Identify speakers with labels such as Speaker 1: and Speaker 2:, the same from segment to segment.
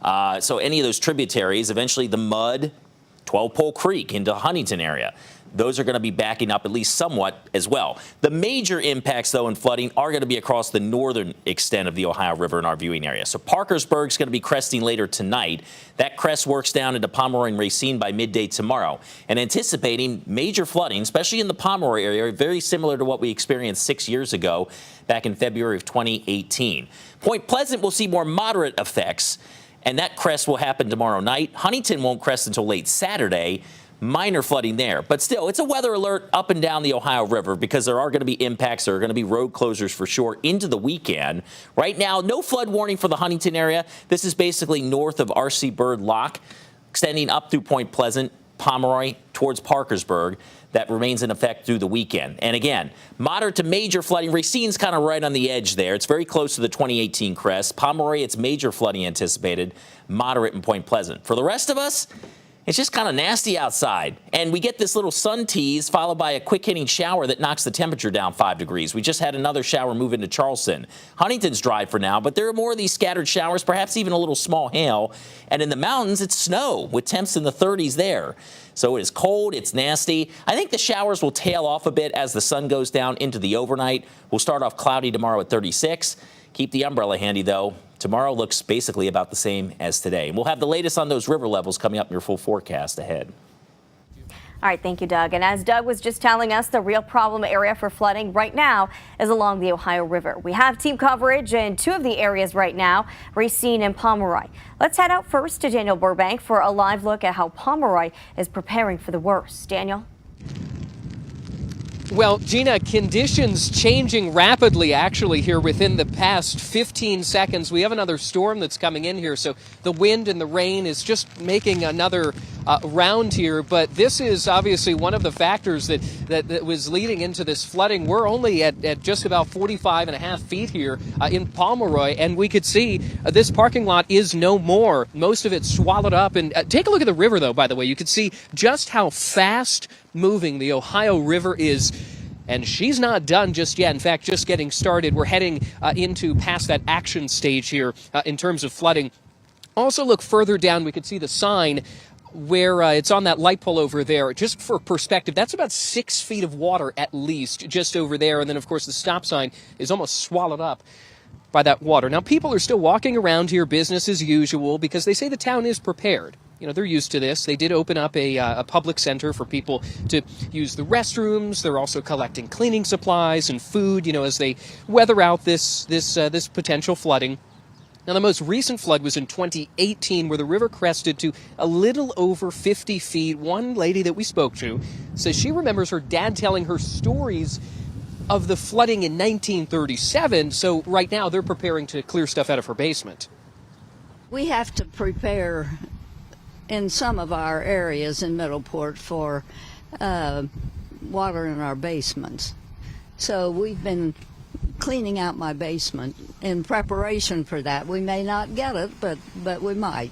Speaker 1: So any of those tributaries, eventually the Mud, 12-Pole Creek into Huntington area, those are going to be backing up at least somewhat as well. The major impacts, though, in flooding are going to be across the northern extent of the Ohio River in our viewing area. So Parkersburg's going to be cresting later tonight. That crest works down into Pomeroy and Racine by midday tomorrow. And anticipating major flooding, especially in the Pomeroy area, very similar to what we experienced 6 years ago back in February of 2018. Point Pleasant will see more moderate effects, and that crest will happen tomorrow night. Huntington won't crest until late Saturday. Minor flooding there, but still, it's a weather alert up and down the Ohio River because there are going to be impacts. There are going to be road closures for sure into the weekend. Right now, no flood warning for the Huntington area. This is basically north of R.C. Byrd Lock, extending up through Point Pleasant, Pomeroy, towards Parkersburg. That remains in effect through the weekend. And again, moderate to major flooding. Racine's kind of right on the edge there. It's very close to the 2018 crest. Pomeroy, it's major flooding anticipated, moderate in Point Pleasant. For the rest of us, it's just kind of nasty outside, and we get this little sun tease followed by a quick-hitting shower that knocks the temperature down 5 degrees. We just had another shower move into Charleston. Huntington's dry for now, but there are more of these scattered showers, perhaps even a little small hail. And in the mountains, it's snow with temps in the 30s there. So it is cold, it's nasty. I think the showers will tail off a bit as the sun goes down into the overnight. We'll start off cloudy tomorrow at 36. Keep the umbrella handy, though. Tomorrow looks basically about the same as today. And we'll have the latest on those river levels coming up in your full forecast ahead.
Speaker 2: All right, thank you, Doug. And as Doug was just telling us, the real problem area for flooding right now is along the Ohio River. We have team coverage in two of the areas right now, Racine and Pomeroy. Let's head out first to Daniel Burbank for a live look at how Pomeroy is preparing for the worst. Daniel?
Speaker 3: Well, Gina, conditions changing rapidly, actually, here within the past 15 seconds. We have another storm that's coming in here, so the wind and the rain is just making another round here. But this is obviously one of the factors that was leading into this flooding. We're only at just about 45.5 feet here in Pomeroy, and we could see this parking lot is no more. Most of it swallowed up. And take a look at the river, though, by the way. You could see just how fast moving the Ohio River is, and she's not done just yet. In fact, just getting started. We're heading into past that action stage here in terms of flooding. Also, look further down, we could see the sign where it's on that light pole over there. Just for perspective, that's about 6 feet of water at least just over there, and then of course the stop sign is almost swallowed up by that water. Now, people are still walking around here, business as usual, because they say the town is prepared. You know, they're used to this. They did open up a public center for people to use the restrooms. They're also collecting cleaning supplies and food, you know, as they weather out this potential flooding. Now, the most recent flood was in 2018, where the river crested to a little over 50 feet. One lady that we spoke to says she remembers her dad telling her stories of the flooding in 1937. So right now they're preparing to clear stuff out of her basement.
Speaker 4: We have to prepare in some of our areas in Middleport for water in our basements. So we've been cleaning out my basement in preparation for that. We may not get it, but we might.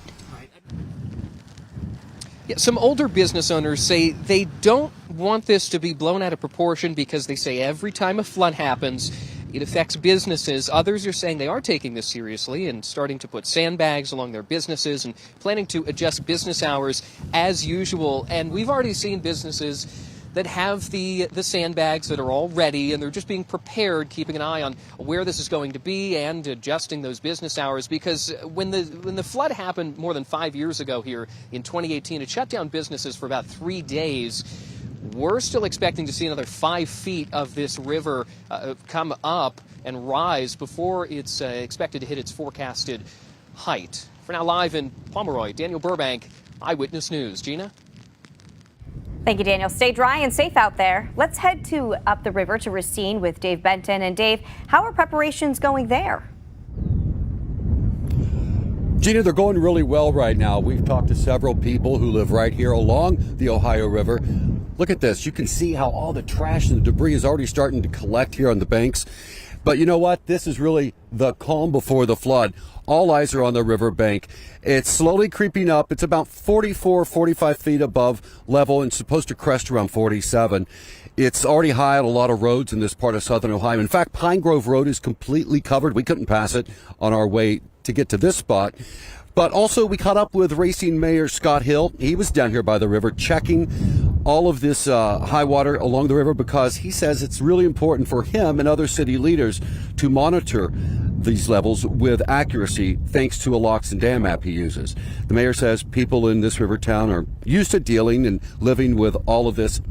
Speaker 3: Yeah, some older business owners say they don't want this to be blown out of proportion because they say every time a flood happens, it affects businesses. Others are saying they are taking this seriously and starting to put sandbags along their businesses and planning to adjust business hours as usual. And we've already seen businesses that have the sandbags that are all ready, and they're just being prepared, keeping an eye on where this is going to be and adjusting those business hours. Because when the flood happened more than 5 years ago here in 2018, it shut down businesses for about 3 days. We're still expecting to see another 5 feet of this river come up and rise before it's expected to hit its forecasted height. For now, live in Pomeroy, Daniel Burbank, Eyewitness News. Gina?
Speaker 2: Thank you, Daniel. Stay dry and safe out there. Let's head up the river to Racine with Dave Benton. And Dave, how are preparations going there?
Speaker 5: Gina, they're going really well right now. We've talked to several people who live right here along the Ohio River. Look at this. You can see how all the trash and the debris is already starting to collect here on the banks. But you know what? This is really the calm before the flood. All eyes are on the riverbank. It's slowly creeping up. It's about 44, 45 feet above level and supposed to crest around 47. It's already high on a lot of roads in this part of southern Ohio. In fact, Pine Grove Road is completely covered. We couldn't pass it on our way to get to this spot. But also, we caught up with Racine Mayor Scott Hill. He was down here by the river checking all of this high water along the river because he says it's really important for him and other city leaders to monitor these levels with accuracy thanks to a locks and dam app he uses. The mayor says people in this river town are used to dealing and living with all of this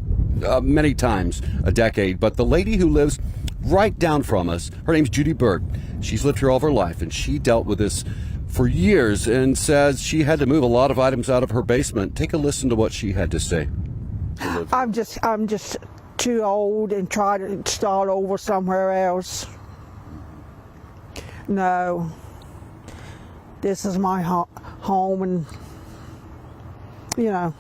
Speaker 5: many times a decade. But the lady who lives right down from us, her name's Judy Berg. She's lived here all of her life, and she dealt with this for years and says she had to move a lot of items out of her basement. Take a listen to what she had to say.
Speaker 6: I'm just too old and try to start over somewhere else. No, this is my home, and you know,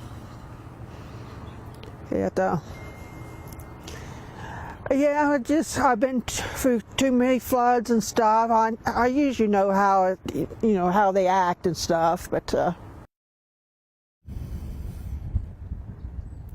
Speaker 6: I've been through too many floods and stuff. I usually know how they act and stuff, but.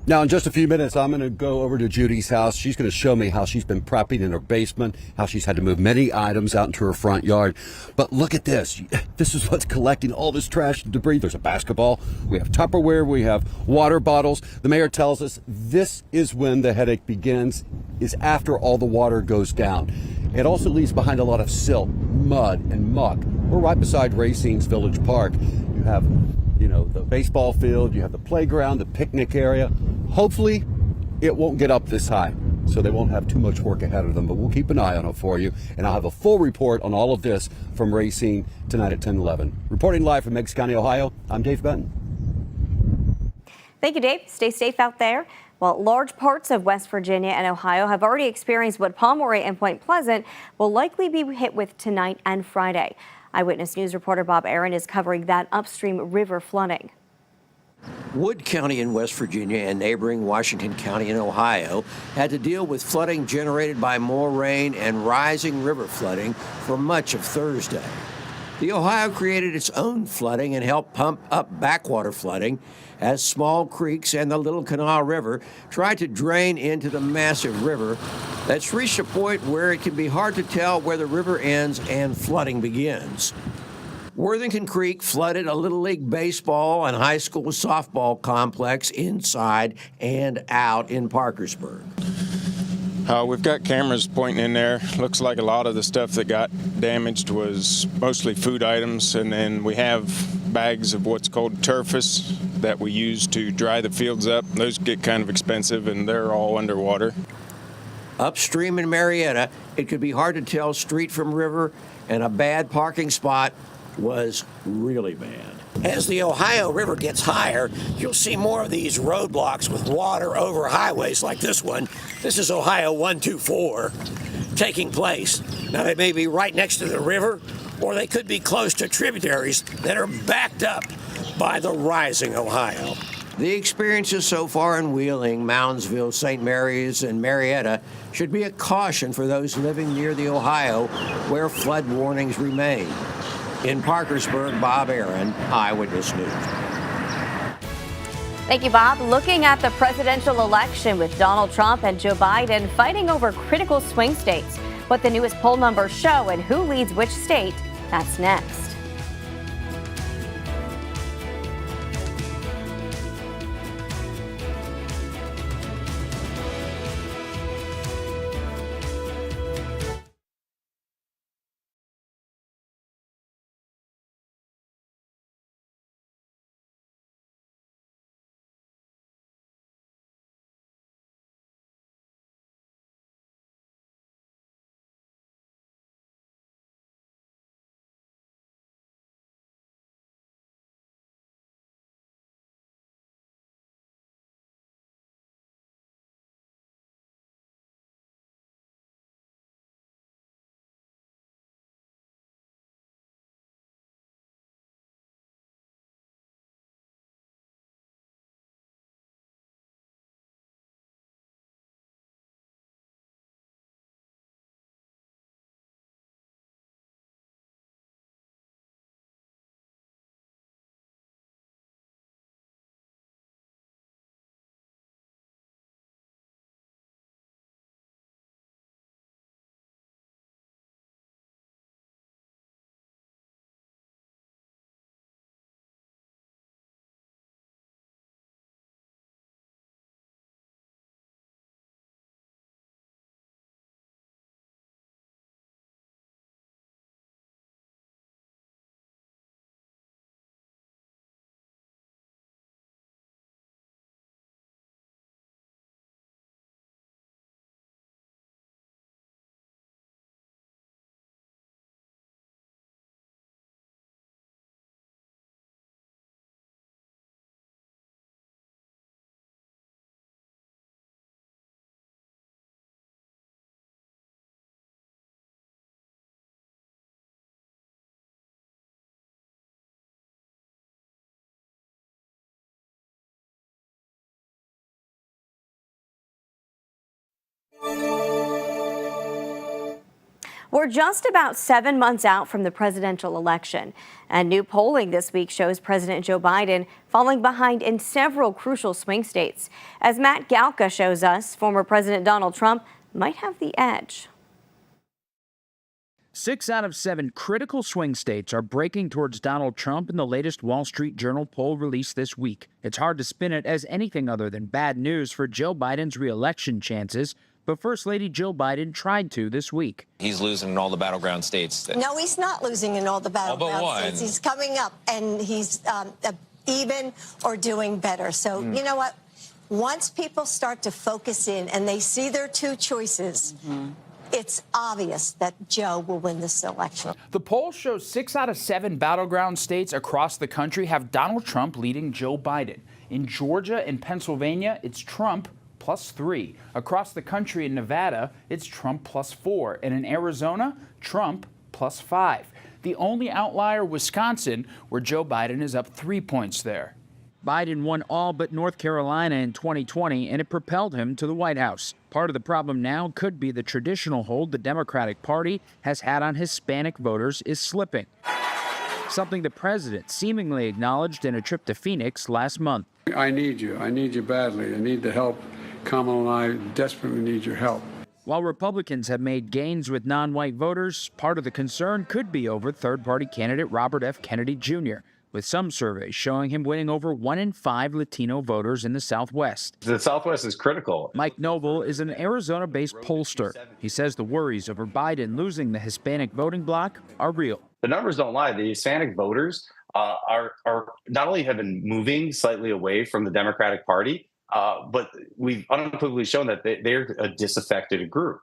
Speaker 5: Now, in just a few minutes, I'm going to go over to Judy's house. She's going to show me how she's been prepping in her basement, how she's had to move many items out into her front yard. But look at this. This is what's collecting all this trash and debris. There's a basketball. We have Tupperware. We have water bottles. The mayor tells us this is when the headache begins, is after all the water goes down. It also leaves behind a lot of silt, mud, and muck. We're right beside Racine's Village Park. You have the baseball field, you have the playground, the picnic area. Hopefully, it won't get up this high, so they won't have too much work ahead of them, but we'll keep an eye on it for you, and I'll have a full report on all of this from Racine tonight at 10:11. Reporting live from Meigs County, Ohio, I'm Dave Benton.
Speaker 2: Thank you, Dave. Stay safe out there. Well, large parts of West Virginia and Ohio have already experienced what Pomeroy and Point Pleasant will likely be hit with tonight and Friday. Eyewitness News reporter Bob Aaron is covering that upstream river flooding.
Speaker 7: Wood County in West Virginia and neighboring Washington County in Ohio had to deal with flooding generated by more rain and rising river flooding for much of Thursday. The Ohio created its own flooding and helped pump up backwater flooding as small creeks and the Little Kanawha River tried to drain into the massive river that's reached a point where it can be hard to tell where the river ends and flooding begins. Worthington Creek flooded a Little League baseball and high school softball complex inside and out in Parkersburg.
Speaker 8: We've got cameras pointing in there. Looks like a lot of the stuff that got damaged was mostly food items, and then we have bags of what's called turfus that we use to dry the fields up. Those get kind of expensive, and they're all underwater.
Speaker 7: Upstream in Marietta, it could be hard to tell street from river, and a bad parking spot was really bad. As the Ohio River gets higher, you'll see more of these roadblocks with water over highways like this one. This is Ohio 124 taking place. Now, they may be right next to the river, or they could be close to tributaries that are backed up by the rising Ohio. The experiences so far in Wheeling, Moundsville, St. Mary's, and Marietta should be a caution for those living near the Ohio where flood warnings remain. In Parkersburg, Bob Aaron, Eyewitness News.
Speaker 2: Thank you, Bob. Looking at the presidential election with Donald Trump and Joe Biden fighting over critical swing states. What the newest poll numbers show and who leads which state, that's next. We're just about 7 months out from the presidential election, and new polling this week shows President Joe Biden falling behind in several crucial swing states. As Matt Galka shows us, former President Donald Trump might have the edge.
Speaker 9: 6 out of 7 critical swing states are breaking towards Donald Trump in the latest Wall Street Journal poll released this week. It's hard to spin it as anything other than bad news for Joe Biden's re-election chances, but First Lady Jill Biden tried to this week.
Speaker 10: He's losing in all the battleground states.
Speaker 11: No, he's not losing in all the battleground states. He's coming up, and he's even or doing better. So you know what? Once people start to focus in and they see their two choices, it's obvious that Joe will win this election.
Speaker 12: The poll shows 6 out of 7 battleground states across the country have Donald Trump leading Joe Biden. In Georgia and Pennsylvania, it's Trump +3. Across the country in Nevada, it's Trump +4. And in Arizona, Trump +5. The only outlier, Wisconsin, where Joe Biden is up 3 points there.
Speaker 9: Biden won all but North Carolina in 2020, and it propelled him to the White House. Part of the problem now could be the traditional hold the Democratic Party has had on Hispanic voters is slipping, something the president seemingly acknowledged in a trip to Phoenix last month.
Speaker 13: I need you. I need you badly. I need the help. Kamala and I desperately need your help.
Speaker 9: While Republicans have made gains with non-white voters, part of the concern could be over third-party candidate Robert F. Kennedy Jr., with some surveys showing him winning over 1 in 5 Latino voters in the Southwest.
Speaker 14: The Southwest is critical.
Speaker 9: Mike Noble is an Arizona-based pollster. He says the worries over Biden losing the Hispanic voting bloc are real.
Speaker 14: The numbers don't lie. The Hispanic voters are not only have been moving slightly away from the Democratic Party, but we've unequivocally shown that they're a disaffected group.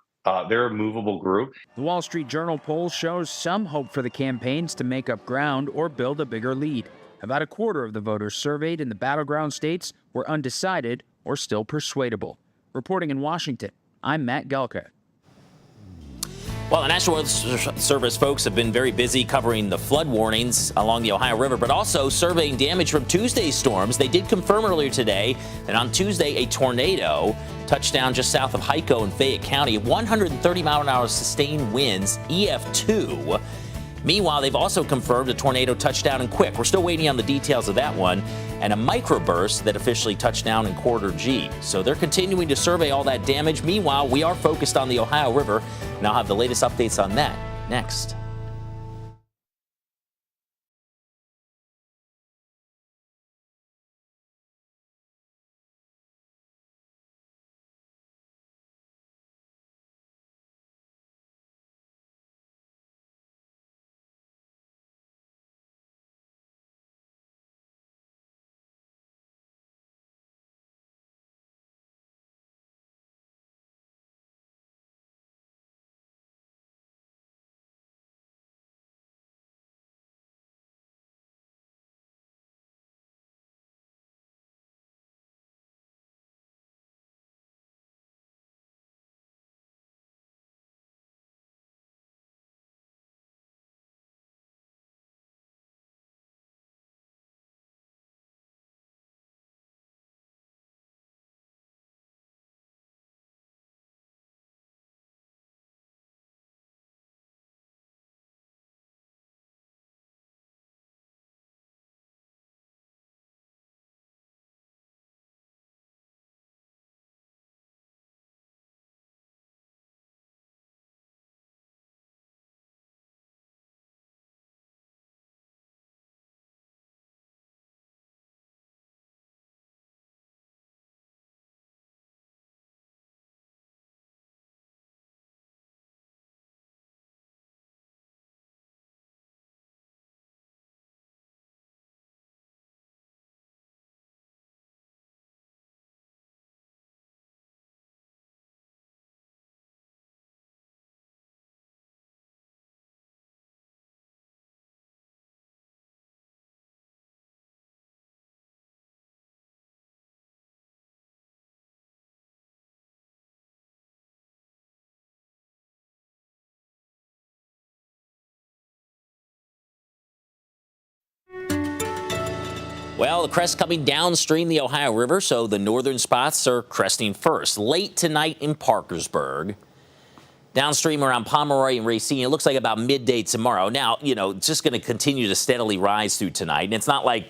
Speaker 14: They're a movable group.
Speaker 9: The Wall Street Journal poll shows some hope for the campaigns to make up ground or build a bigger lead. About a quarter of the voters surveyed in the battleground states were undecided or still persuadable. Reporting in Washington, I'm Matt Galka.
Speaker 1: Well, the National Weather Service folks have been very busy covering the flood warnings along the Ohio River, but also surveying damage from Tuesday's storms. They did confirm earlier today that on Tuesday, a tornado touched down just south of Hyco in Fayette County, 130-mile-an-hour sustained winds, EF2. Meanwhile, they've also confirmed a tornado touchdown in Quick. We're still waiting on the details of that one, and a microburst that officially touched down in Corridor G. So they're continuing to survey all that damage. Meanwhile, we are focused on the Ohio River, and I'll have the latest updates on that next. Well, the crest coming downstream the Ohio River, so the northern spots are cresting first. Late tonight in Parkersburg. Downstream around Pomeroy and Racine, it looks like about midday tomorrow. Now, it's just going to continue to steadily rise through tonight. And it's not like,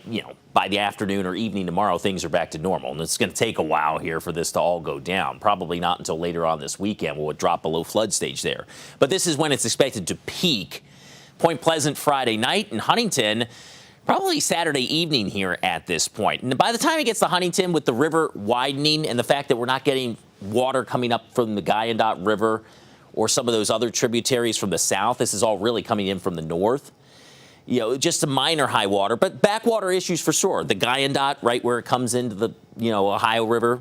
Speaker 1: by the afternoon or evening tomorrow, things are back to normal. And it's going to take a while here for this to all go down. Probably not until later on this weekend will it drop below flood stage there. But this is when it's expected to peak. Point Pleasant Friday night, and Huntington probably Saturday evening here at this point. And by the time it gets to Huntington, with the river widening and the fact that we're not getting water coming up from the Guyandotte River or some of those other tributaries from the south, this is all really coming in from the north. Just a minor high water, but backwater issues for sure. The Guyandotte, right where it comes into the, Ohio River.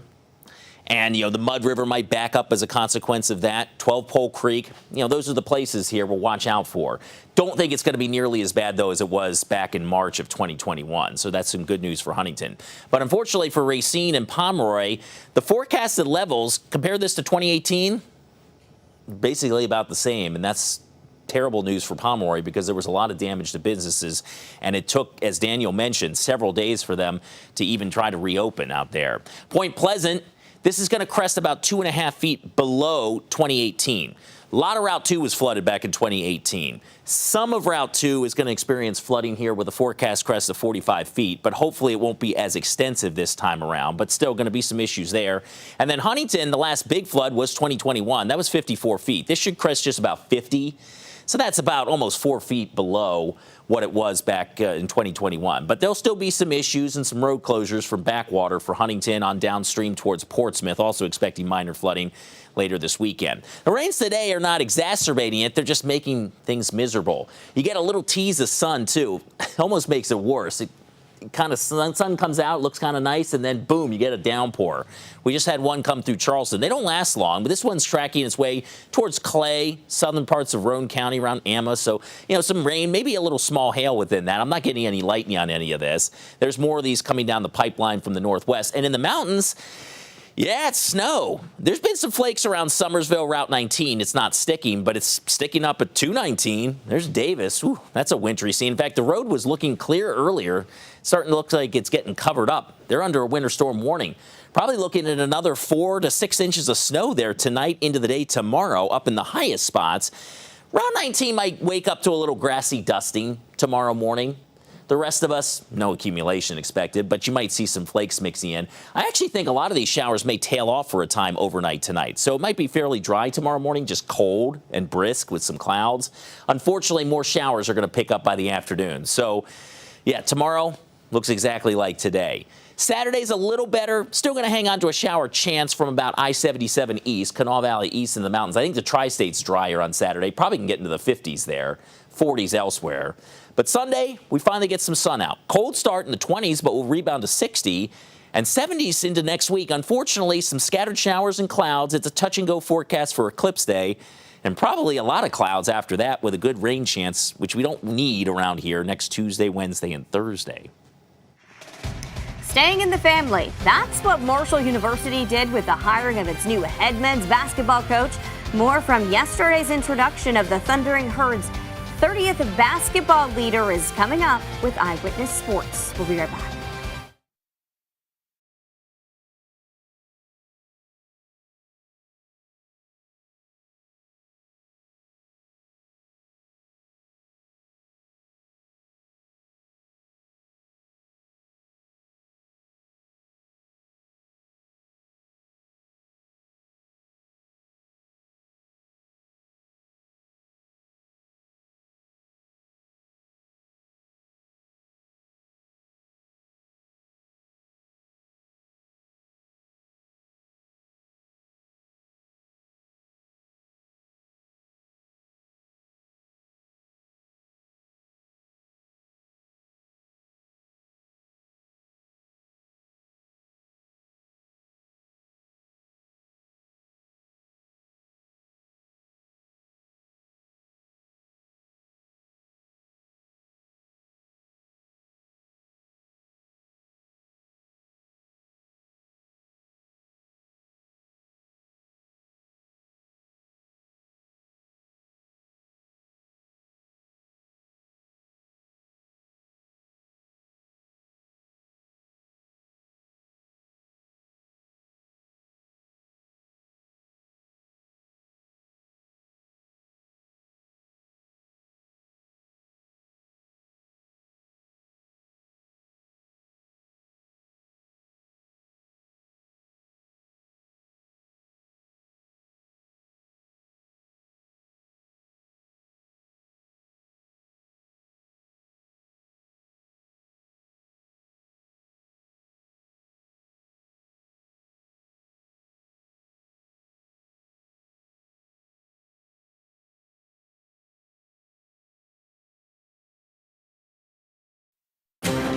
Speaker 1: And, the Mud River might back up as a consequence of that. 12 Pole Creek, those are the places here we'll watch out for. Don't think it's going to be nearly as bad, though, as it was back in March of 2021. So that's some good news for Huntington. But unfortunately for Racine and Pomeroy, the forecasted levels, compare this to 2018, basically about the same. And that's terrible news for Pomeroy because there was a lot of damage to businesses. And it took, as Daniel mentioned, several days for them to even try to reopen out there. Point Pleasant, this is going to crest about 2.5 feet below 2018. A lot of Route 2 was flooded back in 2018. Some of Route 2 is going to experience flooding here with a forecast crest of 45 feet, but hopefully it won't be as extensive this time around, but still going to be some issues there. And then Huntington, the last big flood was 2021. That was 54 feet. This should crest just about 50. So that's about almost 4 feet below what it was back in 2021. But there'll still be some issues and some road closures from backwater for Huntington on downstream towards Portsmouth, also expecting minor flooding later this weekend. The rains today are not exacerbating it. They're just making things miserable. You get a little tease of sun, too. It almost makes it worse. It kind of sun comes out, looks kind of nice, and then boom, you get a downpour. We just had one come through Charleston. They don't last long, but this one's tracking its way towards Clay, southern parts of Roane County around Emma. So, some rain, maybe a little small hail within that. I'm not getting any lightning on any of this. There's more of these coming down the pipeline from the northwest. And in the mountains, yeah, it's snow. There's been some flakes around Summersville, Route 19. It's not sticking, but it's sticking up at 219. There's Davis. Ooh, that's a wintry scene. In fact, the road was looking clear earlier. Starting to look like it's getting covered up. They're under a winter storm warning. Probably looking at another 4 to 6 inches of snow there tonight into the day tomorrow up in the highest spots. Route 19 might wake up to a little grassy dusting tomorrow morning. The rest of us, no accumulation expected, but you might see some flakes mixing in. I actually think a lot of these showers may tail off for a time overnight tonight. So it might be fairly dry tomorrow morning, just cold and brisk with some clouds. Unfortunately, more showers are going to pick up by the afternoon. So, yeah, tomorrow looks exactly like today. Saturday's a little better. Still going to hang on to a shower chance from about I-77 east, Kanawha Valley east in the mountains. I think the tri-state's drier on Saturday. Probably can get into the 50s there, 40s elsewhere. But Sunday, we finally get some sun out. Cold start in the 20s, but we'll rebound to 60 and 70s into next week. Unfortunately, some scattered showers and clouds. It's a touch-and-go forecast for Eclipse Day, and probably a lot of clouds after that with a good rain chance, which we don't need around here next Tuesday, Wednesday, and Thursday.
Speaker 2: Staying in the family. That's what Marshall University did with the hiring of its new head men's basketball coach. More from yesterday's introduction of the Thundering Herds' 30th basketball leader is coming up with Eyewitness Sports. We'll be right back.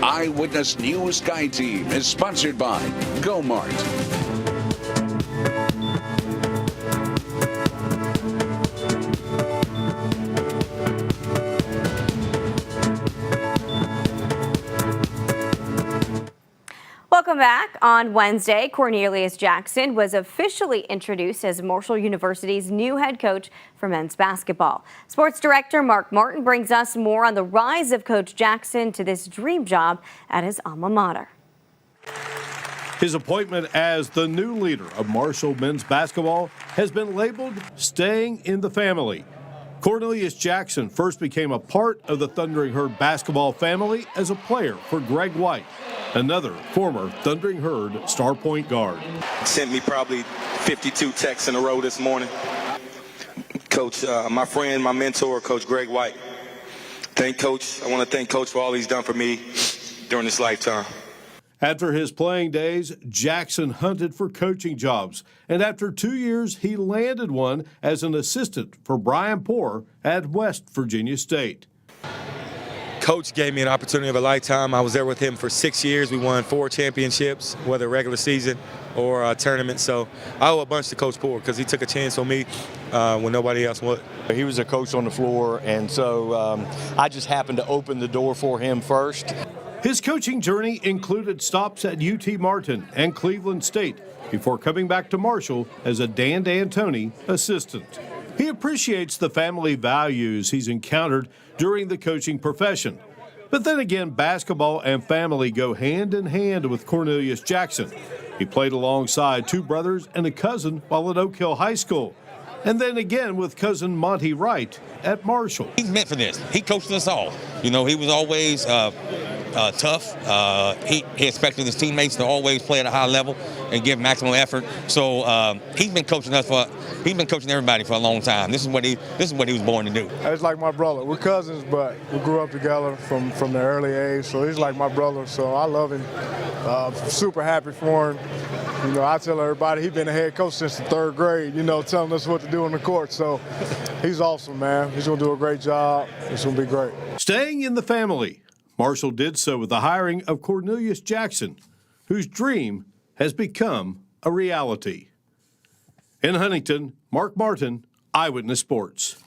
Speaker 15: Eyewitness News Sky Team is sponsored by GoMart.
Speaker 2: Welcome back. On Wednesday, Cornelius Jackson was officially introduced as Marshall University's new head coach for men's basketball. Sports director Mark Martin brings us more on the rise of Coach Jackson to this dream job at his alma mater.
Speaker 16: His appointment as the new leader of Marshall men's basketball has been labeled staying in the family. Cornelius Jackson first became a part of the Thundering Herd basketball family as a player for Greg White, another former Thundering Herd star point guard.
Speaker 17: Sent me probably 52 texts in a row this morning. Coach, my friend, my mentor, Coach Greg White. I want to thank Coach for all he's done for me during this lifetime.
Speaker 16: After his playing days, Jackson hunted for coaching jobs, and after 2 years, he landed one as an assistant for Brian Poor at West Virginia State.
Speaker 17: Coach gave me an opportunity of a lifetime. I was there with him for 6 years. We won 4 championships, whether regular season or a tournament. So I owe a bunch to Coach Poor because he took a chance on me when nobody else would.
Speaker 18: He was a coach on the floor, and so I just happened to open the door for him first.
Speaker 16: His coaching journey included stops at UT Martin and Cleveland State before coming back to Marshall as a Dan D'Antoni assistant. He appreciates the family values he's encountered during the coaching profession. But then again, basketball and family go hand in hand with Cornelius Jackson. He played alongside 2 brothers and a cousin while at Oak Hill High School. And then again with cousin Monty Wright at Marshall.
Speaker 19: He's meant for this. He coached us all. You know, he was always tough. He expected his teammates to always play at a high level and give maximum effort. So he's been coaching everybody for a long time. This is what he was born to do.
Speaker 20: It's like my brother. We're cousins, but we grew up together from the early age. So he's like my brother. So I love him. Super happy for him. You know, I tell everybody he's been a head coach since the 3rd grade, you know, telling us what to do on the court. So he's awesome, man. He's going to do a great job. It's going to be great.
Speaker 16: Staying in the family, Marshall did so with the hiring of Cornelius Jackson, whose dream has become a reality. In Huntington, Mark Martin, Eyewitness Sports.